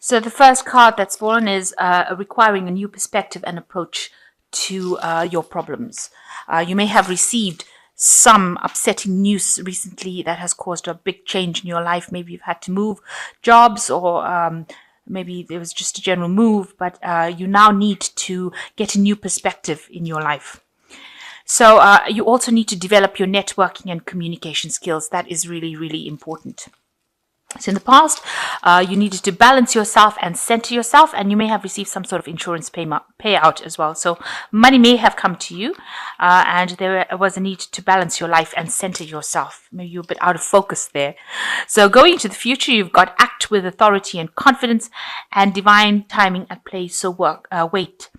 So the first card that's fallen is requiring a new perspective and approach to your problems. You may have received some upsetting news recently that has caused a big change in your life. Maybe you've had to move jobs, or maybe there was just a general move, but you now need to get a new perspective in your life. So you also need to develop your networking and communication skills. That is really, really important. So in the past, you needed to balance yourself and center yourself, and you may have received some sort of insurance payout as well. So money may have come to you, and there was a need to balance your life and center yourself. Maybe you're a bit out of focus there. So going into the future, you've got act with authority and confidence, and divine timing at play. So wait.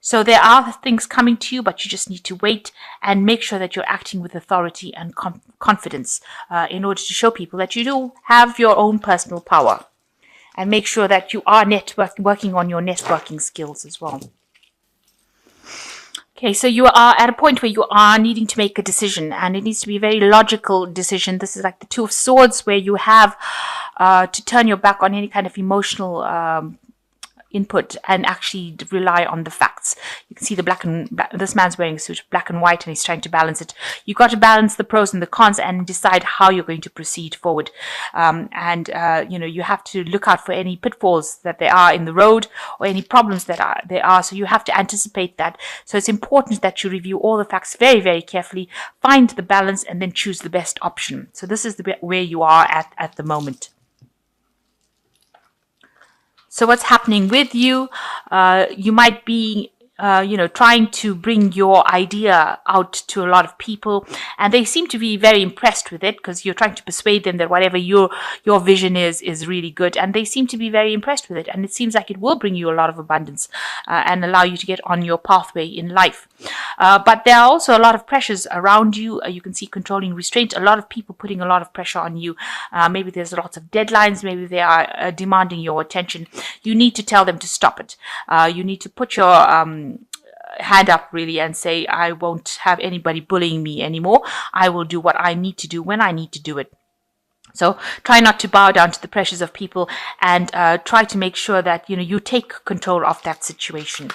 So there are things coming to you, but you just need to wait and make sure that you're acting with authority and confidence in order to show people that you do have your own personal power. And make sure that you are working on your networking skills as well. Okay, so you are at a point where you are needing to make a decision, and it needs to be a very logical decision. This is like the Two of Swords, where you have to turn your back on any kind of emotional input and actually rely on the facts. You can see this man's wearing a suit, black and white, and he's trying to balance it. You've got to balance the pros and the cons and decide how you're going to proceed forward. You have to look out for any pitfalls that there are in the road, or any problems that there are. So you have to anticipate that. So it's important that you review all the facts very, very carefully, find the balance, and then choose the best option. So this is where you are at the moment. So what's happening with you? You might be trying to bring your idea out to a lot of people, and they seem to be very impressed with it, because you're trying to persuade them that whatever your vision is really good, and they seem to be very impressed with it, and it seems like it will bring you a lot of abundance and allow you to get on your pathway in life. But there are also a lot of pressures around you. You can see controlling restraint, a lot of people putting a lot of pressure on you. Maybe there's lots of deadlines, maybe they are demanding your attention. You need to tell them to stop it. You need to put your hand up really and say, I won't have anybody bullying me anymore. I will do what I need to do when I need to do it. So try not to bow down to the pressures of people, and try to make sure that you take control of that situation.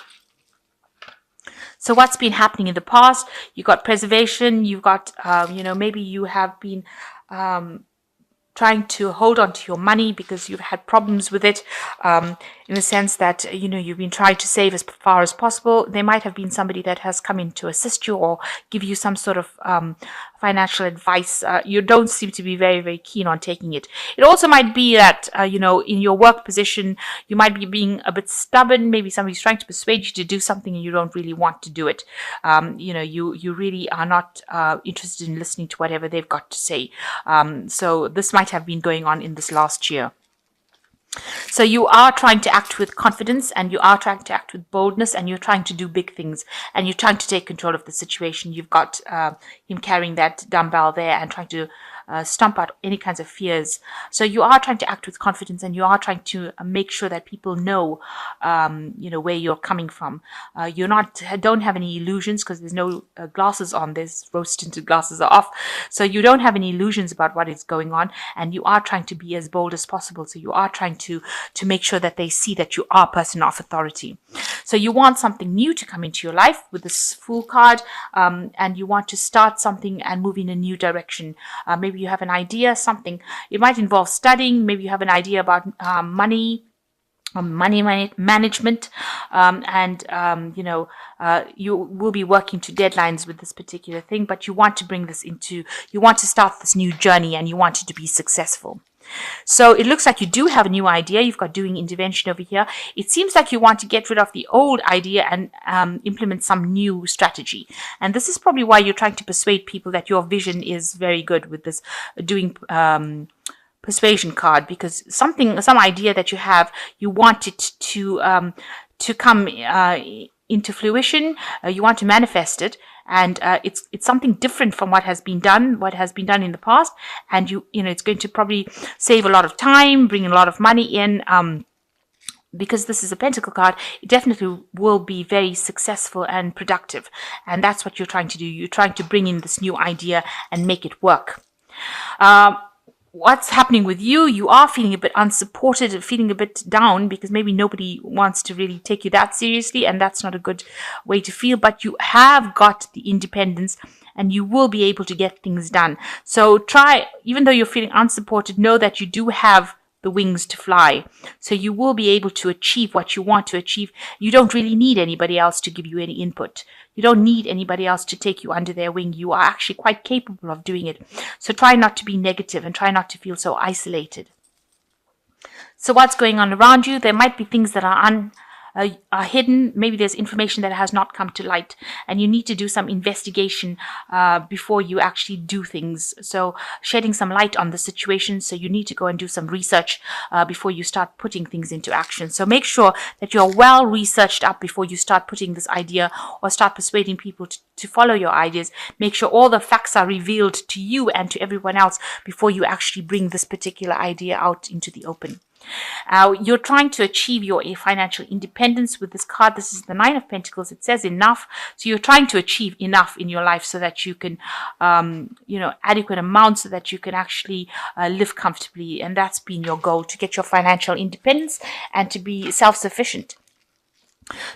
So what's been happening in the past? You got preservation. You've got maybe you have been trying to hold on to your money because you've had problems with it, in the sense that you've been trying to save as far as possible. There might have been somebody that has come in to assist you or give you some sort of financial advice. You don't seem to be very, very keen on taking it. It also might be that in your work position you might be being a bit stubborn. Maybe somebody's trying to persuade you to do something and you don't really want to do it. You really are not interested in listening to whatever they've got to say. So this might have been going on in this last year. So you are trying to act with confidence, and you are trying to act with boldness, and you're trying to do big things, and you're trying to take control of the situation. You've got him carrying that dumbbell there and trying to stomp out any kinds of fears. So you are trying to act with confidence, and you are trying to make sure that people know, where you're coming from. Don't have any illusions, because there's no glasses on. There's rose-tinted glasses are off. So you don't have any illusions about what is going on, and you are trying to be as bold as possible. So you are trying to make sure that they see that you are a person of authority. So you want something new to come into your life with this Fool card, and you want to start something and move in a new direction. Maybe you have an idea, something. It might involve studying. Maybe you have an idea about money management, you will be working to deadlines with this particular thing, but you want to start this new journey, and you want it to be successful. So it looks like you do have a new idea. You've got doing intervention over here. It seems like you want to get rid of the old idea and implement some new strategy. And this is probably why you're trying to persuade people that your vision is very good with this doing persuasion card, because some idea that you have, you want it to come into fruition. You want to manifest it, and it's something different from what has been done in the past, and it's going to probably save a lot of time, bring a lot of money in. Because this is a pentacle card, it definitely will be very successful and productive, and that's what you're trying to do. You're trying to bring in this new idea and make it work. what's happening with you. You are feeling a bit unsupported, feeling a bit down, because maybe nobody wants to really take you that seriously, and that's not a good way to feel. But you have got the independence, and you will be able to get things done. So try, even though you're feeling unsupported, know that you do have the wings to fly. So you will be able to achieve what you want to achieve. You don't really need anybody else to give you any input. You don't need anybody else to take you under their wing. You are actually quite capable of doing it. So try not to be negative and try not to feel so isolated. So what's going on around you? There might be things that are hidden. Maybe there's information that has not come to light, and you need to do some investigation before you actually do things. So shedding some light on the situation. So you need to go and do some research before you start putting things into action. So make sure that you're well researched up before you start putting this idea or start persuading people to follow your ideas. Make sure all the facts are revealed to you and to everyone else before you actually bring this particular idea out into the open. You're trying to achieve your financial independence with this card. This is the Nine of Pentacles. It says enough. So you're trying to achieve enough in your life so that you can, adequate amount so that you can actually live comfortably. And that's been your goal, to get your financial independence and to be self-sufficient.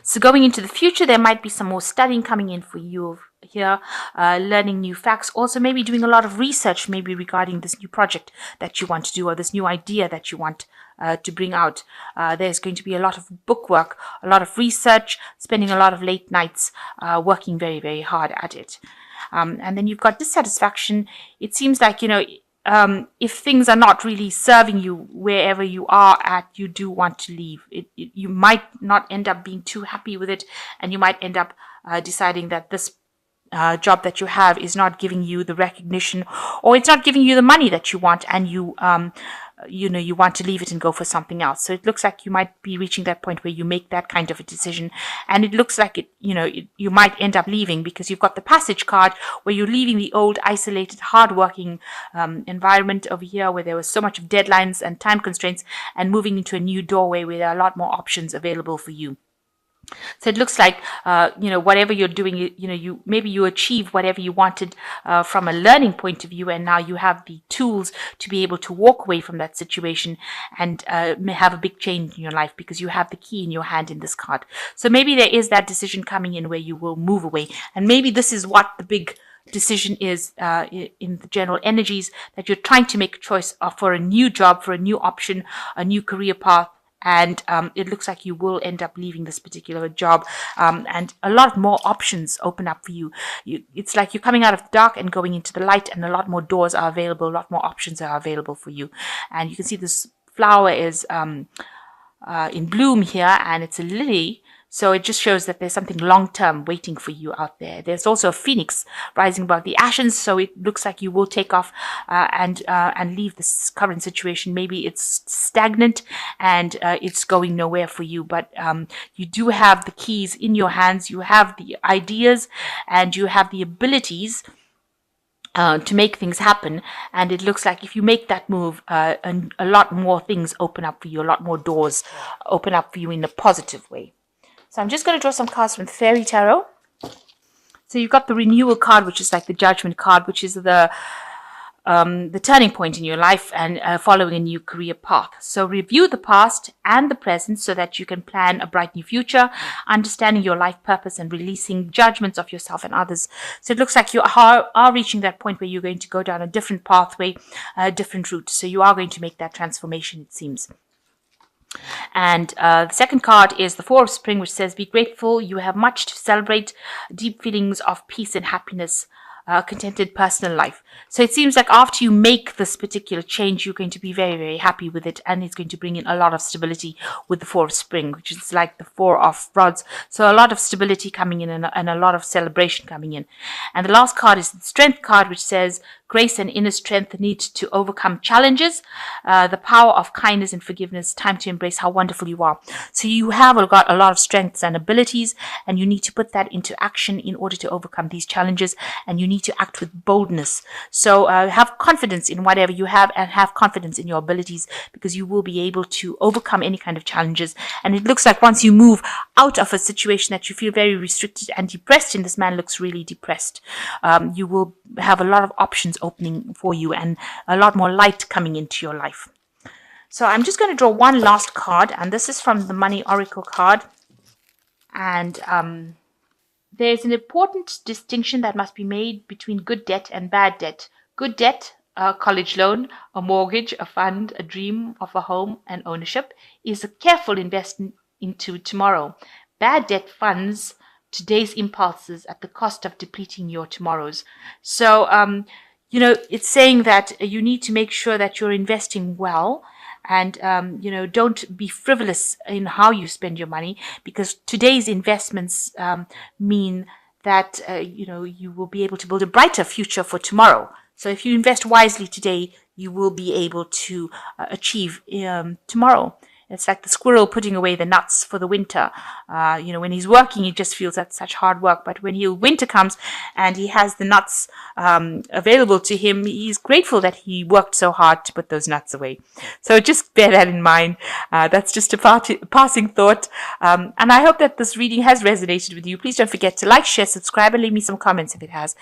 So going into the future, there might be some more studying coming in for you here, learning new facts, also maybe doing a lot of research, maybe regarding this new project that you want to do or this new idea that you want to bring out. There's going to be a lot of book work, a lot of research, spending a lot of late nights working very, very hard at it. And then you've got dissatisfaction. It seems like, if things are not really serving you wherever you are at, you do want to leave. You might not end up being too happy with it, and you might end up deciding that this job that you have is not giving you the recognition, or it's not giving you the money that you want, and you want to leave it and go for something else. So it looks like you might be reaching that point where you make that kind of a decision, and it looks like you might end up leaving, because you've got the Passage card where you're leaving the old, isolated, hardworking environment over here where there was so much of deadlines and time constraints, and moving into a new doorway where there are a lot more options available for you. So it looks like, whatever you're doing, you achieve whatever you wanted from a learning point of view, and now you have the tools to be able to walk away from that situation and have a big change in your life, because you have the key in your hand in this card. So maybe there is that decision coming in where you will move away, and maybe this is what the big decision is in the general energies, that you're trying to make a choice for a new job, for a new option, a new career path. And it looks like you will end up leaving this particular job, and a lot more options open up for you. It's like you're coming out of the dark and going into the light, and a lot more doors are available, a lot more options are available for you. And you can see this flower is in bloom here, and it's a lily. So it just shows that there's something long-term waiting for you out there. There's also a phoenix rising above the ashes, so it looks like you will take off and leave this current situation. Maybe it's stagnant and it's going nowhere for you, but you do have the keys in your hands. You have the ideas and you have the abilities to make things happen. And it looks like if you make that move, a lot more things open up for you, a lot more doors open up for you in a positive way. So I'm just going to draw some cards from Fairy Tarot. So you've got the Renewal card, which is like the Judgment card, which is the turning point in your life and following a new career path. So review the past and the present so that you can plan a bright new future, understanding your life purpose and releasing judgments of yourself and others. So it looks like you are reaching that point where you're going to go down a different pathway, a different route. So you are going to make that transformation, it seems. And the second card is the Four of Spring, which says, be grateful, you have much to celebrate, deep feelings of peace and happiness, contented personal life. So it seems like after you make this particular change, you're going to be very, very happy with it, and it's going to bring in a lot of stability with the Four of Spring, which is like the Four of Rods. So a lot of stability coming in and a lot of celebration coming in. And the last card is the Strength card, which says, grace and inner strength need to overcome challenges, the power of kindness and forgiveness, time to embrace how wonderful you are. So you have got a lot of strengths and abilities, and you need to put that into action in order to overcome these challenges, and you need to act with boldness. So have confidence in whatever you have, and have confidence in your abilities, because you will be able to overcome any kind of challenges. And it looks like once you move out of a situation that you feel very restricted and depressed in. This man looks really depressed. You will have a lot of options opening for you and a lot more light coming into your life. So I'm just going to draw one last card, and this is from the Money Oracle card. And there's an important distinction that must be made between good debt and bad debt. Good debt, a college loan, a mortgage, a fund, a dream of a home and ownership, is a careful investment into tomorrow. Bad debt funds today's impulses at the cost of depleting your tomorrows. So, it's saying that you need to make sure that you're investing well, and don't be frivolous in how you spend your money, because today's investments mean that you will be able to build a brighter future for tomorrow. So if you invest wisely today, you will be able to achieve tomorrow. It's like the squirrel putting away the nuts for the winter. When he's working, he just feels that's such hard work. But when winter comes and he has the nuts available to him, he's grateful that he worked so hard to put those nuts away. So just bear that in mind. That's just a passing thought. And I hope that this reading has resonated with you. Please don't forget to like, share, subscribe, and leave me some comments if it has.